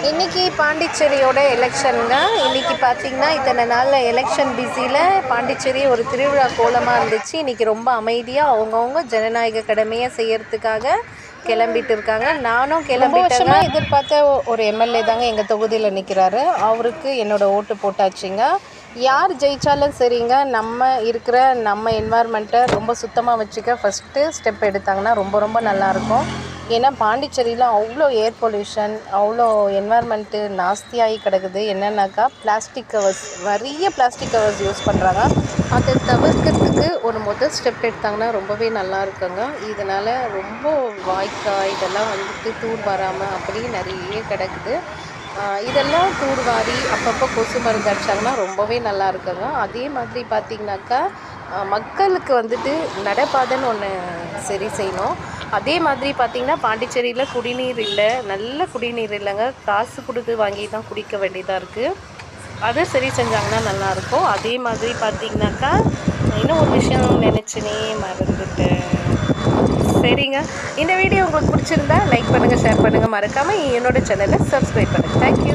இன்றைக்கி பாண்டிச்சேரியோட எலெக்ஷனுங்க. இன்றைக்கி பார்த்திங்கன்னா இத்தனை நாளில் எலெக்ஷன் பிஸியில் பாண்டிச்சேரி ஒரு திருவிழா கோலமாக இருந்துச்சு. இன்றைக்கி ரொம்ப அமைதியாக அவங்கவுங்க ஜனநாயக கடமையை செய்யறதுக்காக கிளம்பிட்டு இருக்காங்க. நானும் கிளம்பிட்டேங்க. எதிர்பார்த்த ஒரு எம்எல்ஏ தாங்க எங்கள் தொகுதியில் நிற்கிறாரு. அவருக்கு என்னோடய ஓட்டு போட்டாச்சுங்க. யார் ஜெயித்தாலும் சரிங்க, நம்ம இருக்கிற நம்ம என்வாயர்மெண்ட்டை ரொம்ப சுத்தமாக வச்சுக்க ஃபஸ்ட்டு ஸ்டெப் எடுத்தாங்கன்னா ரொம்ப ரொம்ப நல்லாயிருக்கும். ஏன்னா பாண்டிச்சேரியில் அவ்வளோ ஏர் பொல்யூஷன், அவ்வளோ என்வாயர்மெண்ட்டு நாஸ்தியாகி கிடக்குது. என்னென்னாக்கா பிளாஸ்டிக் கவர்ஸ், நிறைய பிளாஸ்டிக் கவர்ஸ் யூஸ் பண்ணுறாங்க. அதை தவிர்க்கிறதுக்கு ஒரு முதல் ஸ்டெப் எடுத்தாங்கன்னா ரொம்பவே நல்லா இருக்குங்க. இதனால் ரொம்ப வாய்க்கால் இதெல்லாம் வந்துட்டு தூர் வராமல் அப்படியே நிறைய கிடக்குது. இதெல்லாம் தூர்வாரி அப்பப்போ கொசு மருந்து அடித்தாங்கன்னா ரொம்பவே நல்லா இருக்குங்க. அதே மாதிரி பார்த்திங்கனாக்கா மக்களுக்கு வந்துட்டு நடைபாதைன்னு ஒன்று சரி செய்யணும். அதே மாதிரி பார்த்திங்கன்னா பாண்டிச்சேரியில் குடிநீர் இல்லை, நல்ல குடிநீர் இல்லைங்க. காசு கொடுத்து வாங்கி தான் குடிக்க வேண்டியதாக இருக்குது. அதை சரி செஞ்சாங்கன்னா நல்லாயிருக்கும். அதே மாதிரி பார்த்திங்கனாக்கா இன்னும் ஒரு விஷயம் நினச்சினே மறந்துட்டேன். சரிங்க, இந்த வீடியோ உங்களுக்கு பிடிச்சிருந்தா லைக் பண்ணுங்கள், ஷேர் பண்ணுங்கள், மறக்காமல் என்னோடய சேனலை சப்ஸ்கிரைப் பண்ணுங்கள். தேங்க்யூ.